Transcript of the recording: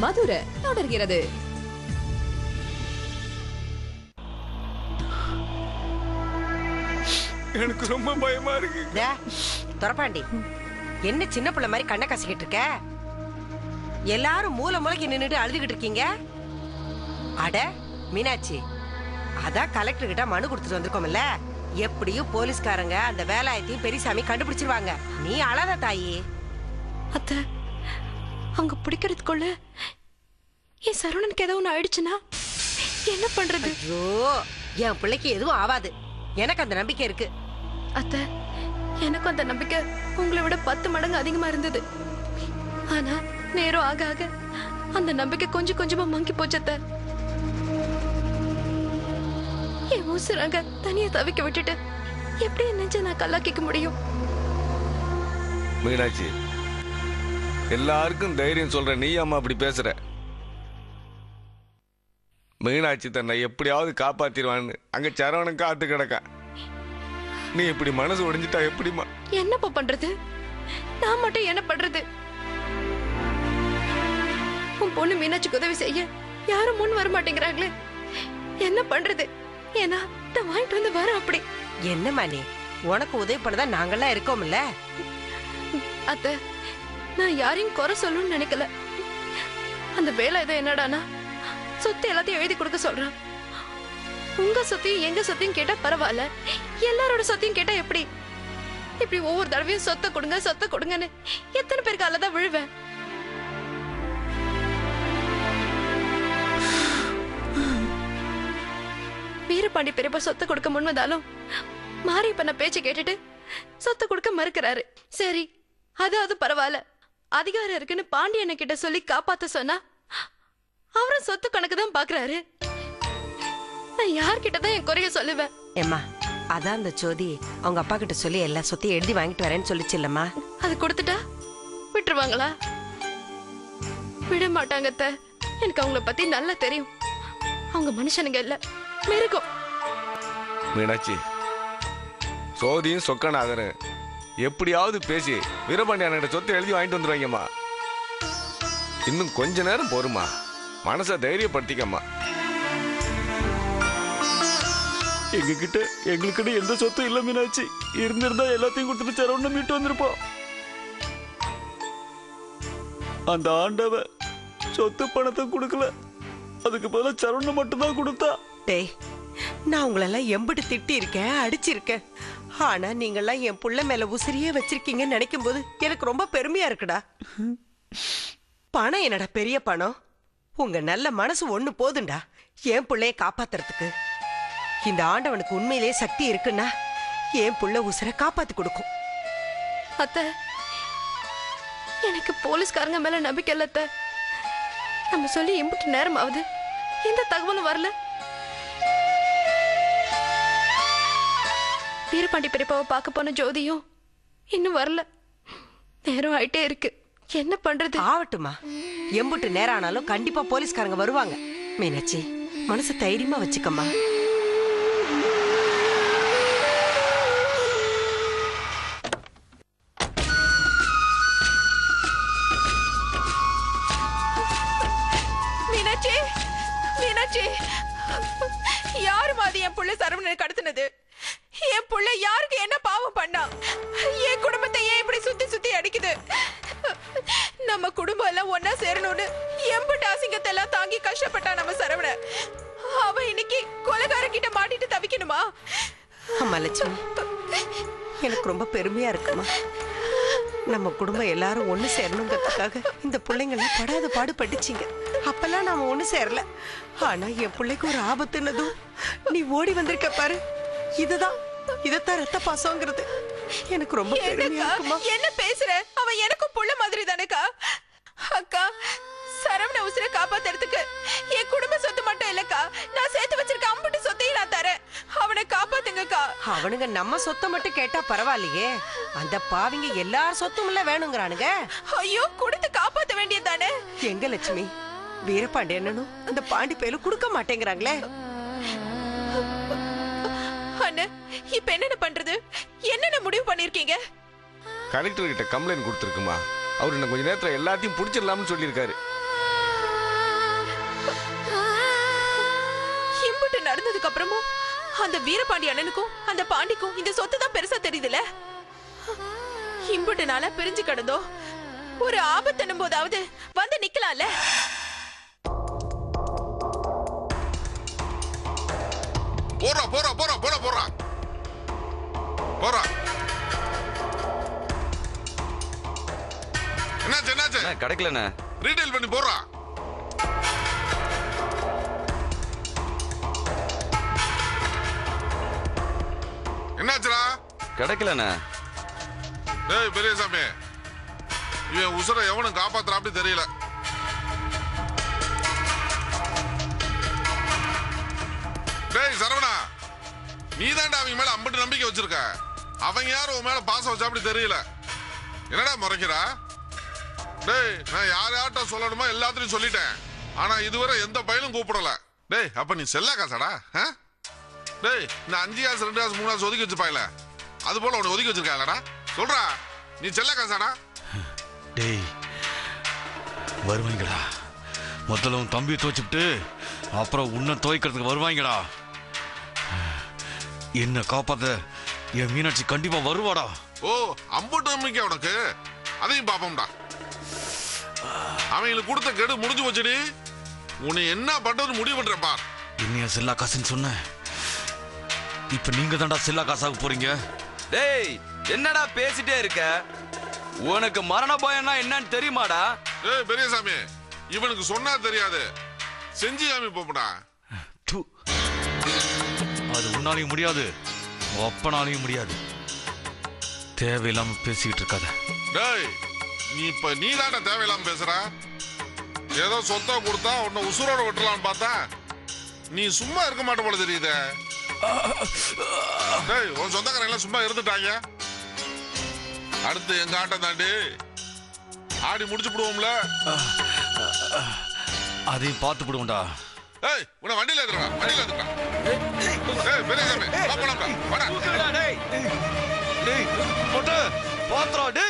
மதுரை தொடர்கிறது. எனக்கு ரொம்ப பயமா இருக்கு. துரப்பாண்டி, என்ன சின்ன பிள்ளை மாதிரி கண்ணை கசிக்கிட்டு இருக்க? எல்லாரும் மூல மூளைக்கு நின்னுட்டு அழுதுகிட்டு இருக்கீங்க. அட மீனாட்சி, அதான் கலெக்டர் கிட்ட மனு கொடுத்துட்டு வந்திருக்கோம்ல. எப்படியும் போலீஸ்காரங்க அந்த வேலாயத்தையும் பெரியசாமி கண்டுபிடிச்சிருவாங்க. நீ அழாத தாயி. அத்த, அவங்க பிடிக்கிறதுக்குள்ள என் சரவணனுக்கு ஏதோ ஒண்ணு ஆயிடுச்சுன்னா என்ன பண்றது? ஐயோ, என் பிள்ளைக்கு எதுவும் ஆவாது, எனக்கு அந்த நம்பிக்கை இருக்கு. அத்த, எனக்கும் அந்த நம்பிக்கை உங்களை விட 10 மடங்கு அதிகமா இருந்தது. ஆனா நேரம் ஆக ஆக அந்த நம்பிக்கை கொஞ்சம் கொஞ்சமா மங்கி போச்சத்த. என் ஊசுறாங்க தனியா தவிக்க விட்டுட்டு எப்படி நெஞ்ச நான் கல்லாக்கிக்க முடியும்? மீனாட்சி, எல்லாருக்கும் தைரியம் சொல்ற நீ அம்மா அப்படி பேசுற? மீனாட்சி தன்னை எப்படியாவது காப்பாத்திடுவான்னு அங்க சரவணன் காத்து கிடக்க. நீ இப்படி மனசு உடைஞ்சிட்டா எப்படிமா? என்னப்பா பண்றது? நான் மட்டும் என்ன பண்றது? உன் பொண்ணு மீனாட்சிக்கு உதவி செய்ய யாரும் முன் வர மாட்டேங்கிறாங்களே, என்ன பண்றது? ஏன்னா நான் வாங்கிட்டு வந்து வரேன். அப்படி என்னம்மா நீ? உனக்கு உதவி பண்ணதான் நாங்கெல்லாம் இருக்கோம்ல. அத்த, நான் யாரையும் குறை சொல்லணும்னு நினைக்கல. அந்த வேலை ஏதோ என்னடானா சொத்து எல்லாத்தையும் எழுதி கொடுக்க சொல்றான். உங்க சொத்தையும் எங்க சொத்தையும் கேட்டா பரவாயில்ல, எல்லாரோட சொத்தையும் கேட்டா எப்படி? இப்படி ஒவ்வொரு தடவையும் சொத்தை கொடுங்க சொத்தை கொடுங்கன்னு எத்தனை பேருக்கு அல்லதான் விழுவேன்? வீரபாண்டி பெரியப்பா சொத்தை கொடுக்க முன்வந்தாலும் மாரியப்ப நான் பேச்சு கேட்டுட்டு சொத்தை கொடுக்க மறுக்கிறாரு. சரி, அதாவது பரவாயில்ல, அதிகாரம் இருக்குன்னு பாண்டியண்ண கிட்ட சொல்லி காப்பாத்த சொன்னா அவரும் சொத்து கணக்கு தான் பாக்குறாரு. நான் யார்கிட்டதான் என் குறைய சொல்லுவேன்? ஏம்மா, அதான் அந்த ஜோதி அவங்க அப்பா கிட்ட சொல்லி எல்லா சொத்தையும் எழுதி வாங்கிட்டு வரேன்னு சொல்லிச்சு இல்லம்மா. அது கொடுத்துட்டா விட்டுருவாங்களா? விட மாட்டாங்க அத்தை. எனக்கு அவங்கள பத்தி நல்லா தெரியும். அவங்க மனுஷனுங்க இல்ல, மிருகம். மீனாட்சி, சோதியும் சொக்கநாதரும் எப்படியாவது பேசி வீரபாண்டியன் சொத்தை எழுதி வாங்கிட்டு வந்துருவாங்கம்மா. இன்னும் கொஞ்ச நேரம் போருமா, மனசை தைரியப்படுத்திக்கம்மா. எங்களுக்கிட்ட எந்த சொத்தும் இல்ல மீனாட்சி. இருந்திருந்தா எல்லாத்தையும் கொடுத்துட்டு சரவண மீட்டு வந்திருப்போம். அந்த ஆண்டவ சொத்து பணத்தை கொடுக்கல, அதுக்கு பதிலா சரவண மட்டும் தான் கொடுத்தா. டேய், நான் உங்களெல்லாம் எம்பிட்டு திட்டி இருக்கேன், அடிச்சிருக்கேன். ஆனா நீங்கெல்லாம் என் புள்ள மேல உசிரியே வச்சிருக்கீங்கன்னு நினைக்கும் போது எனக்கு ரொம்ப பெருமையா இருக்குடா. பணம் என்னடா பெரிய பணம்? உங்க நல்ல மனசு ஒண்ணு போதுண்டா என் பிள்ளைய காப்பாத்துறதுக்கு. இந்த ஆண்டவனுக்கு உண்மையிலேயே சக்தி இருக்குன்னா என் புள்ள உசுரை காப்பாத்தி கொடுக்கும். அத்தை, எனக்கு போலீஸ்காரங்க மேல நம்பிக்கை இல்ல அத்தை. நம்ம சொல்லி எம்பிட்டு நேரம் ஆகுது, எந்த தகவலும் வரல. வீரபாண்டி பெரியப்பாவை பார்க்க போன ஜோதியும் இன்னும் வரல. நேரம் ஆயிட்டே இருக்கு, என்ன பண்றது? ஆவட்டுமா, எம்பிட்டு நேரம் ஆனாலும் கண்டிப்பா போலீஸ்காரங்க வருவாங்க. மீனாட்சி, மனசு தைரியமா வச்சுக்கம்மா. மீனாட்சி, மீனாட்சி, யாரு மாதிரி என் புள்ள சரவணனை கடத்தினது? என் புள்ள யாருக்கு என்ன பாவம் பண்ணா? என் குடும்பத்தை ஏன் இப்படி சுத்தி சுத்தி அடிக்குது? நம்ம குடும்பம் எல்லாம் ஒன்னா சேரணும்னு எம்பிட்டு அசிங்கத்தை எல்லாம் தாங்கி கஷ்டப்பட்டா நம்ம சரவண. அவ இன்னைக்கு கொலைகாரங்கிட்ட மாட்டிட்டு தவிக்கணுமா? அம்மா லட்சுமி, எனக்கு ரொம்ப பெருமையா இருக்குமா. நம்ம குடும்பம் எல்லாரும் ஒண்ணு சேரணுங்கிறதுக்காக இந்த பிள்ளைங்களாம் படாத பாடு பட்டுச்சிங்க. அப்பெல்லாம் நாம ஒண்ணு சேரல. ஆனா என் பிள்ளைக்கு ஒரு ஆபத்துனதும் நீ ஓடி வந்திருக்க பாரு. இதத்தான் ரத்த பாசங்கிறது. எனக்கு ரொம்ப பெருமையா இருக்குமா. என்ன பேசுற? அவ எனக்கும் புள்ள மாதிரி தானேக்கா. அக்கா, சரவண உசுரை காப்பாத்துறதுக்கு என் குடும்ப சொத்து மட்டும் இல்லக்கா, நான் சேர்த்து வச்சிருக்க அம்புட்டு சொத்தையும் நான் தரேன். அவனை காப்பாத்துங்கக்கா. அவனுங்க நம்ம சொத்தை மட்டும் கேட்டா பரவாயில்லையே, அந்த பாவிங்க எல்லார் சொத்தும் இல்ல வேணுங்கிறானுங்க. ஐயோ, கொடுத்து காப்பாத்த வேண்டியது தானே. எங்க லட்சுமி, வீரபாண்டியனும் அந்த பாண்டி பேரும் கொடுக்க மாட்டேங்கிறாங்களே. அண்ணா, இப்ப என்ன பண்றது? என்னென்ன முடிவு பண்ணிருக்கீங்க? கலெக்டர் கிட்ட கம்ப்ளைண்ட் கொடுத்துருக்குமா. அவர் இன்னும் கொஞ்ச நேரத்துல எல்லாத்தையும் புடிச்சிடலாம்னு சொல்லியிருக்காரு. திருட்டு நடந்ததுக்கு அப்புறமும் அந்த வீரபாண்டி அண்ணனுக்கும் அந்த பாண்டிக்கும் இந்த சொத்து தான் பெருசா தெரியுதுல. இம்புட்டு நாளா பிரிஞ்சு கிடந்தோ ஒரு ஆபத்துன்னும் போதாவது வந்து நிக்கலாம்ல. போறா போறா போறா போறா போறா போறா. என்னாச்சு என்னாச்சு? கிடைக்கலண்ணே. ரீடைல் பண்ணி போறா. என்னாச்சுடா? கிடைக்கலண்ணே. டேய் பெரியசாமி, இவன் உசுரை எவனும் காப்பாத்துறா அப்படி தெரியல. டேய் சரவணா, நீ தான்டா அவங்க மேல அம்பட்டு நம்பிக்கை வச்சிருக்க. அவங்க யாரும் உன் மேல பாசம் வச்சா அப்படி தெரியல. என்னடா முறைக்கிறா? டேய் நான் யார்கிட்ட சொல்லணுமோ எல்லாத்தையும் சொல்லிட்டேன். ஆனா இதுவரை எந்த பையனும் கூப்பிடல. டேய் அப்ப நீ செல்லா காசாடா? டேய் இந்த 5 காசு 2 காசு 3 காசு ஒதுக்கி வச்சுப்பாயில, அது போல உன்னை ஒதுக்கி வச்சிருக்காங்கடா. சொல்றா, நீ செல்ல காசாடா? டேய் வருவாங்கடா. முதல்ல உன் தம்பியை துவைச்சுட்டு அப்புறம் உன்னை துவைக்கிறதுக்கு வருவாங்கடா. என்ன காப்பாத்த என் மீனாட்சி கண்டிப்பா வருவாடா. ஓ அம்புட்டு நம்பிக்கை உனக்கு? அதையும் பாப்போம்டா. அவங்களுக்கு கொடுத்த கெடு முடிஞ்சு போச்சுடி. உன்னை என்ன பண்றது முடிவு பண்றப்பா. என்னையா செல்லா காசுன்னு சொன்ன? இப்ப நீங்க தான்டா செல்லா காசாக போறீங்க. டேய் என்னடா பேசிட்டே இருக்க? உனக்கு மரண பயம்னா என்னன்னு தெரியுமாடா? ஏய் பெரியசாமி, இவனுக்கு சொன்னா தெரியாது, செஞ்சு காமி போப்படா. அது உன்னாலையும் முடியாது, அப்பனாலையும் முடியாது. தேவையில்லாம பேசிக்கிட்டு இருக்காத. டேய் நீ தான்டா தேவையில்லாம பேசுற. ஏதோ சொத்தை கொடுத்தா உன்னை உசுரோட விட்டுலான்னு பார்த்தா நீ சும்மா இருக்க மாட்ட போல தெரியுதே. டேய் உன் சொந்தக்காரங்க எல்லாம் சும்மா இருந்துட்டாங்க. அடுத்து எங்க ஆட்டம் தாண்டி ஆடி முடிச்சு போடுவோம்ல. அதையும் பார்த்து போடுவோம்டா. ஏய் உன்னை வண்டியில ஏத்துறா, வண்டியில ஏத்துறா. ஏய் பெரியசாமி வா போலாம் வாடா. டேய் டேய் மொட்டை பாத்ரா. டேய்